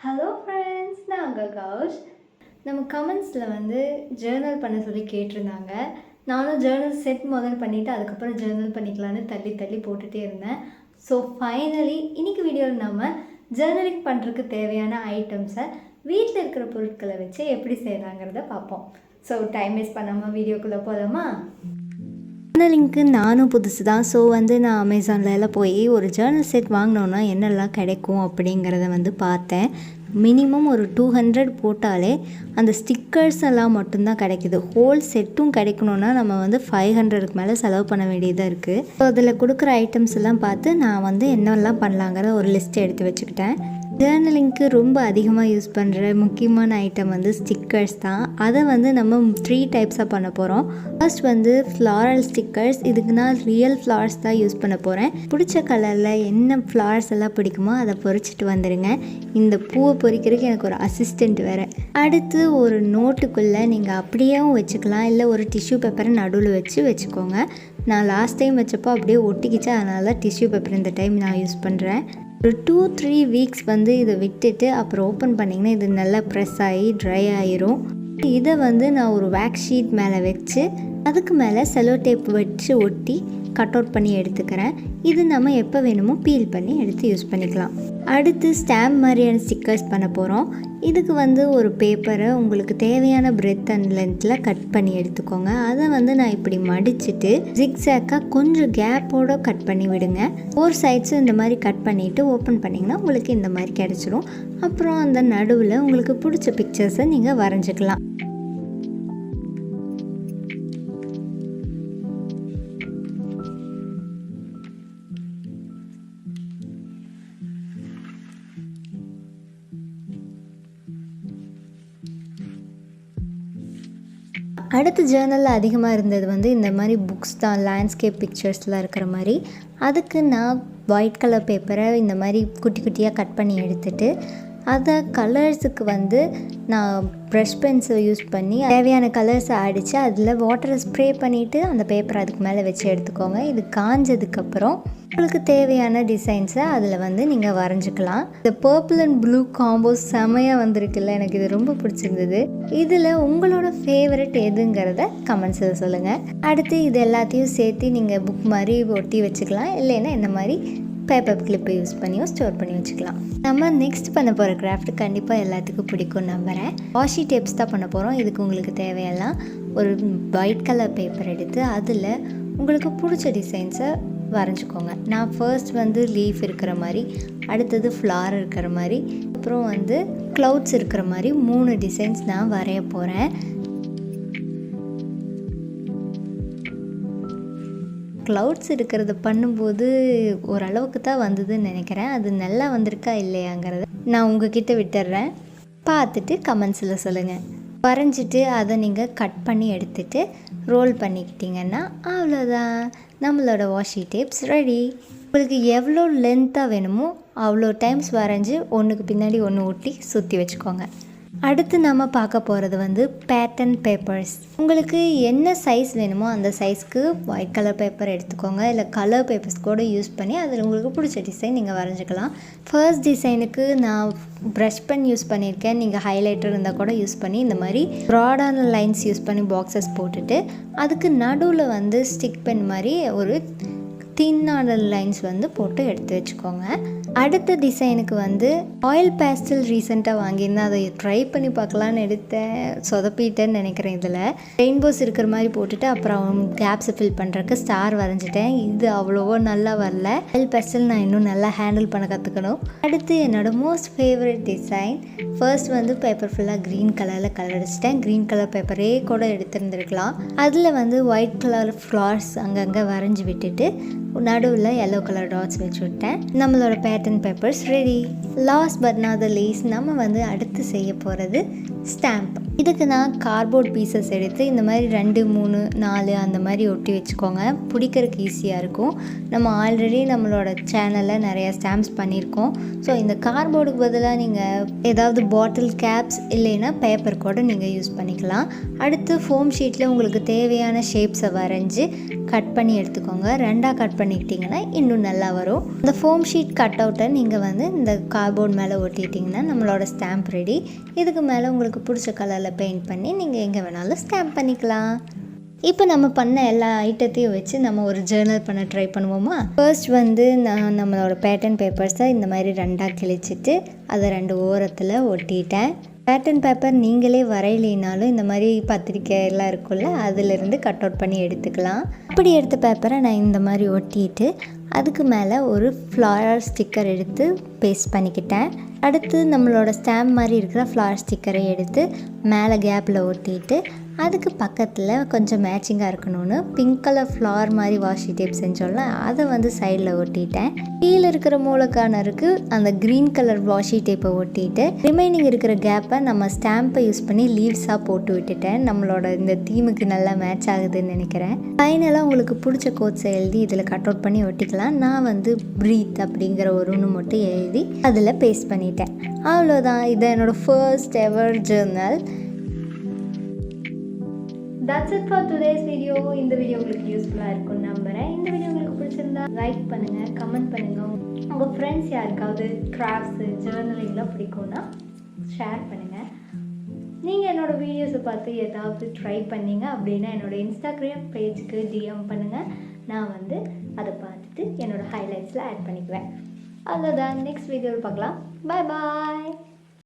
Hello friends, நான் உங்கள் கௌஷ். நம்ம கமெண்ட்ஸில் வந்து ஜேர்னல் பண்ண சொல்லி கேட்டிருந்தாங்க. நானும் ஜேர்னல் செட் முதல் பண்ணிவிட்டு அதுக்கப்புறம் ஜேர்னல் பண்ணிக்கலான்னு தள்ளி தள்ளி போட்டுகிட்டே இருந்தேன். ஸோ ஃபைனலி இன்றைக்கி வீடியோவில் நம்ம ஜேர்னலிங் பண்ணுறதுக்கு தேவையான ஐட்டம்ஸை வீட்டில் இருக்கிற பொருட்களை வச்சு எப்படி செய்யலாங்கிறத பார்ப்போம். ஸோ டைம் வேஸ்ட் பண்ணாமல் வீடியோக்குள்ளே போகலாமா? ஜேர்னலிங்க்கு நானும் புதுசு தான். ஸோ வந்து நான் அமேசானில் போய் ஒரு ஜேர்னல் செட் வாங்கினோன்னா என்னெல்லாம் கிடைக்கும் அப்படிங்கிறத வந்து பார்த்தேன். மினிமம் ஒரு 200 போட்டாலே அந்த ஸ்டிக்கர்ஸ் எல்லாம் மட்டும்தான் கிடைக்கிது. ஹோல் செட்டும் கிடைக்கணுன்னா நம்ம வந்து 500க்கு மேலே செலவு பண்ண வேண்டியதாக இருக்குது. ஸோ அதில் கொடுக்குற ஐட்டம்ஸ் எல்லாம் பார்த்து நான் வந்து என்னெல்லாம் பண்ணலாங்கிற ஒரு லிஸ்ட் எடுத்து வச்சுக்கிட்டேன். ஜேர்னலிங்க்கு ரொம்ப அதிகமாக யூஸ் பண்ணுற முக்கியமான ஐட்டம் வந்து ஸ்டிக்கர்ஸ் தான். அதை வந்து நம்ம 3 டைப்ஸாக பண்ண போகிறோம். ஃபர்ஸ்ட் வந்து ஃப்ளாரல் ஸ்டிக்கர்ஸ். இதுக்கு நான் ரியல் ஃப்ளவர்ஸ் தான் யூஸ் பண்ண போகிறேன். பிடிச்ச கலரில் என்ன ஃப்ளவர்ஸ் எல்லாம் பிடிக்குமோ அதை பொறிச்சிட்டு வந்துடுங்க. இந்த பூவை பொறிக்கிறதுக்கு எனக்கு ஒரு அசிஸ்டண்ட் வேறு. அடுத்து ஒரு நோட்டுக்குள்ளே நீங்கள் அப்படியேவும் வச்சுக்கலாம், இல்லை ஒரு டிஷ்யூ பேப்பரை நடுவில் வச்சுக்கோங்க. நான் லாஸ்ட் டைம் வச்சப்போ அப்படியே ஒட்டிக்கிச்சு, அதனால டிஷ்யூ பேப்பர் இந்த டைம் நான் யூஸ் பண்ணுறேன். ஒரு 2-3 வீக்ஸ் வந்து இதை விட்டுட்டு அப்புறம் ஓப்பன் பண்ணிங்கன்னா இது நல்லா ப்ரெஸ் ஆகி ட்ரை ஆகிரும். இதை வந்து நான் ஒரு வேக்ஸ் ஷீட் மேலே வச்சு அதுக்கு மேலே செலோ டேப் வச்சு ஒட்டி கட் அவுட் பண்ணி எடுத்துக்கிறேன். இது நம்ம எப்போ வேணுமோ பீல் பண்ணி எடுத்து யூஸ் பண்ணிக்கலாம். அடுத்து ஸ்டாம்ப் மாதிரியான ஸ்டிக்கர்ஸ் பண்ண போகிறோம். இதுக்கு வந்து ஒரு பேப்பரை உங்களுக்கு தேவையான பிரெத் அண்ட் லென்த்தில் கட் பண்ணி எடுத்துக்கோங்க. அதை வந்து நான் இப்படி மடிச்சுட்டு ஜிக்ஸாக்காக கொஞ்சம் கேப்போடு கட் பண்ணி விடுங்க. 4 சைட்ஸும் இந்த மாதிரி கட் பண்ணிவிட்டு ஓப்பன் பண்ணிங்கன்னா உங்களுக்கு இந்த மாதிரி கிடச்சிரும். அப்புறம் அந்த நடுவில் உங்களுக்கு பிடிச்ச பிக்சர்ஸை நீங்கள் வரைஞ்சிக்கலாம். அடுத்த ஜேர்னலில் அதிகமாக இருந்தது வந்து இந்த மாதிரி புக்ஸ் தான், லேண்ட்ஸ்கேப் பிக்சர்ஸ்லாம் இருக்கிற மாதிரி. அதுக்கு நான் ஒயிட் கலர் பேப்பரை இந்த மாதிரி குட்டி குட்டியாக கட் பண்ணி எடுத்துகிட்டு அதை கலர்ஸுக்கு வந்து நான் ப்ரஷ் பென்ஸை யூஸ் பண்ணி தேவையான கலர்ஸை அடித்து அதில் வாட்டரை ஸ்ப்ரே பண்ணிவிட்டு அந்த பேப்பரை அதுக்கு மேலே வச்சு எடுத்துக்கோங்க. இது காஞ்சதுக்கப்புறம் உங்களுக்கு தேவையான டிசைன்ஸை அதில் வந்து நீங்கள் வரைஞ்சிக்கலாம். இந்த பர்பிள் அண்ட் ப்ளூ காம்போ செமையாக வந்திருக்குல்ல, எனக்கு இது ரொம்ப பிடிச்சிருந்தது. இதில் உங்களோட ஃபேவரட் எதுங்கிறத கமெண்ட்ஸில் சொல்லுங்கள். அடுத்து இது எல்லாத்தையும் சேர்த்து நீங்கள் புக் மாதிரி ஒட்டி வச்சுக்கலாம், இல்லைன்னா இந்த மாதிரி பேப்பர் கிளிப்பை யூஸ் பண்ணியும் ஸ்டோர் பண்ணி வச்சுக்கலாம். நம்ம நெக்ஸ்ட் பண்ண போகிற கிராஃப்ட் கண்டிப்பாக எல்லாத்துக்கும் பிடிக்கும் நம்புகிறேன். வாஷி டேப்ஸ் தான் பண்ண போகிறோம். இதுக்கு உங்களுக்கு தேவையெல்லாம் ஒரு ஒயிட் கலர் பேப்பர் எடுத்து அதில் உங்களுக்கு பிடிச்ச டிசைன்ஸை வரைஞ்சிக்கோங்க. நான் ஃபர்ஸ்ட் வந்து லீஃப் இருக்கிற மாதிரி, அடுத்தது ஃப்ளார் இருக்கிற மாதிரி, அப்புறம் வந்து க்ளவுட்ஸ் இருக்கிற மாதிரி 3 டிசைன்ஸ் நான் வரைய போகிறேன். க்ளவுட்ஸ் இருக்கிறத பண்ணும்போது ஓரளவுக்கு தான் வந்ததுன்னு நினைக்கிறேன். அது நல்லா வந்திருக்கா இல்லையாங்கிறத நான் உங்ககிட்ட விட்டுடுறேன், பார்த்துட்டு கமெண்ட்ஸில் சொல்லுங்கள். வரைஞ்சிட்டு அதை நீங்கள் கட் பண்ணி எடுத்துகிட்டு ரோல் பண்ணிக்கிட்டிங்கன்னா அவ்வளோதான், நம்மளோட வாஷி டேப்ஸ் ரெடி. உங்களுக்கு எவ்வளோ லென்த்தாக வேணுமோ அவ்வளோ டைம்ஸ் வரைஞ்சி ஒன்றுக்கு பின்னாடி ஒன்று ஒட்டி சுற்றி வச்சுக்கோங்க. அடுத்து நம்ம பார்க்க போகிறது வந்து பேட்டர்ன் பேப்பர்ஸ். உங்களுக்கு என்ன சைஸ் வேணுமோ அந்த சைஸ்க்கு ஒயிட் கலர் பேப்பர் எடுத்துக்கோங்க, இல்லை கலர் பேப்பர்ஸ் கூட யூஸ் பண்ணி அதில் உங்களுக்கு பிடிச்ச டிசைன் நீங்கள் வரைஞ்சிக்கலாம். ஃபர்ஸ்ட் டிசைனுக்கு நான் ப்ரஷ் பென் யூஸ் பண்ணியிருக்கேன். நீங்கள் ஹைலைட்டர் இருந்தால் கூட யூஸ் பண்ணி இந்த மாதிரி ப்ராடான லைன்ஸ் யூஸ் பண்ணி பாக்ஸஸ் போட்டுட்டு அதுக்கு நடுவில் வந்து ஸ்டிக் பென் மாதிரி ஒரு தின்னான லைன்ஸ் வந்து போட்டு எடுத்து வச்சுக்கோங்க. அடுத்த டிசைனுக்கு வந்து ஆயில் பேஸ்டல் ரீசெண்டாக வாங்கியிருந்தேன், அதை ட்ரை பண்ணி பார்க்கலான்னு எடுத்தேன், சொதப்பிட்டேன்னு நினைக்கிறேன். இதில் ரெயின்போஸ் இருக்கிற மாதிரி போட்டுட்டு அப்புறம் கேப்ஸை ஃபில் பண்ணுறதுக்கு ஸ்டார் வரைஞ்சிட்டேன். இது அவ்வளோவோ நல்லா வரல. ஆயில் பேஸ்டல் நான் இன்னும் நல்லா ஹேண்டில் பண்ண கற்றுக்கணும். அடுத்து என்னோடய மோஸ்ட் ஃபேவரட் டிசைன். ஃபர்ஸ்ட் வந்து பேப்பர் ஃபுல்லாக க்ரீன் கலரில் கலர் அடிச்சிட்டேன். க்ரீன் கலர் பேப்பரே கூட எடுத்துருந்துருக்கலாம். அதில் வந்து ஒயிட் கலர் ஃப்ளார்ஸ் அங்கங்கே வரைஞ்சி விட்டுட்டு நடுவில் எல்லோ கலர் டாட்ஸ் வச்சு விட்டேன். நம்மளோட pattern papers ready. Last but not the least நம்ம வந்து அடுத்து செய்ய போகிறது ஸ்டாம்ப். இதுக்கு நான் கார்ட்போர்ட் பீசஸ் எடுத்து இந்த மாதிரி 2, 3, 4 அந்த மாதிரி ஒட்டி வச்சுக்கோங்க. பிடிக்கிறதுக்கு ஈஸியாக இருக்கும். நம்ம ஆல்ரெடி நம்மளோட சேனலில் நிறைய ஸ்டாம்ப்ஸ் பண்ணியிருக்கோம். ஸோ இந்த கார்ட்போர்டுக்கு பதிலாக நீங்கள் ஏதாவது பாட்டில் கேப்ஸ் இல்லைன்னா பேப்பர் கூட நீங்கள் யூஸ் பண்ணிக்கலாம். அடுத்து ஃபோம் ஷீட்டில் உங்களுக்கு தேவையான ஷேப்ஸை வரைஞ்சி கட் பண்ணி எடுத்துக்கோங்க. 2ஆக கட் பண்ணிக்கிட்டிங்கன்னா இன்னும் நல்லா வரும். இந்த ஃபோம் ஷீட் கட் அவுட்டை நீங்கள் வந்து இந்த கார்ட்போர்ட் மேலே ஒட்டிட்டிங்கன்னா நம்மளோட ஸ்டாம்ப் ரெடி. இதுக்கு மேலே உங்களுக்கு பிடிச்ச கலரில் பெயிண்ட் பண்ணி நீங்கள் எங்கே வேணாலும் ஸ்டாம்ப் பண்ணிக்கலாம். இப்போ நம்ம பண்ண எல்லா ஐட்டத்தையும் வச்சு நம்ம ஒரு ஜேர்னல் பண்ண ட்ரை பண்ணுவோமா? ஃபர்ஸ்ட் வந்து நான் நம்மளோட பேட்டர்ன் பேப்பர்ஸை இந்த மாதிரி 2ஆக கிழிச்சிட்டு அதை 2 ஓரத்தில் ஒட்டிட்டேன். பேட்டர்ன் பேப்பர் நீங்களே வரையிலினாலும் இந்த மாதிரி பத்திரிக்கை எல்லாம் இருக்குல்ல, அதிலிருந்து கட் அவுட் பண்ணி எடுத்துக்கலாம். அப்படி எடுத்த பேப்பரை நான் இந்த மாதிரி ஒட்டிட்டு அதுக்கு மேலே ஒரு ஃப்ளாரல் ஸ்டிக்கர் எடுத்து பேஸ்ட் பண்ணிக்கிட்டேன். அடுத்து நம்மளோட ஸ்டாம்ப் மாதிரி இருக்கிற ஃப்ளார் ஸ்டிக்கரை எடுத்து மேலே கேப்பில் ஒட்டிட்டு அதுக்கு பக்கத்தில் கொஞ்சம் மேட்சிங்காக இருக்கணும்னு பிங்க் கலர் ஃப்ளார் மாதிரி வாஷி டேப் செஞ்சோம்ல, அதை வந்து சைடில் ஒட்டிட்டேன். கீழே இருக்கிற மூலக்கானருக்கு அந்த க்ரீன் கலர் வாஷி டேப்பை ஒட்டிட்டு ரிமைனிங் இருக்கிற கேப்பை நம்ம ஸ்டாம்பை யூஸ் பண்ணி லீவ்ஸாக போட்டு விட்டுட்டேன். நம்மளோட இந்த தீமுக்கு நல்லா மேட்ச் ஆகுதுன்னு நினைக்கிறேன். ஃபைனலாக உங்களுக்கு பிடிச்ச கோட்ஸை எழுதி இதில் கட் அவுட் பண்ணி ஒட்டிக்கலாம். நான் வந்து ப்ரீத் அப்படிங்கிற ஒன்று மட்டும் எழுதி அதில் பேஸ்ட் பண்ணிட்டேன். அவ்வளோதான். இது என்னோடய first ever Journal. That's it for today's video. இந்த வீடியோ உங்களுக்கு யூஸ்ஃபுல்லாக இருக்கும்னு நம்புகிறேன். இந்த வீடியோ உங்களுக்கு பிடிச்சிருந்தா லைக் பண்ணுங்கள், கமெண்ட் பண்ணுங்கள். உங்கள் ஃப்ரெண்ட்ஸ் யாருக்காவது கிராஃப்ட்ஸு ஜேர்னலிங்லாம் பிடிக்கும்னா ஷேர் பண்ணுங்கள். நீங்கள் என்னோடய வீடியோஸை பார்த்து ஏதாவது ட்ரை பண்ணிங்க அப்படின்னா என்னோடய இன்ஸ்டாகிராம் பேஜுக்கு டிஎம் பண்ணுங்கள். நான் வந்து அதை பார்த்துட்டு என்னோடய ஹைலைட்ஸில் ஆட் பண்ணிக்குவேன். அவ்வளோதான். நெக்ஸ்ட் வீடியோவில் பார்க்கலாம். பாய் பாய்.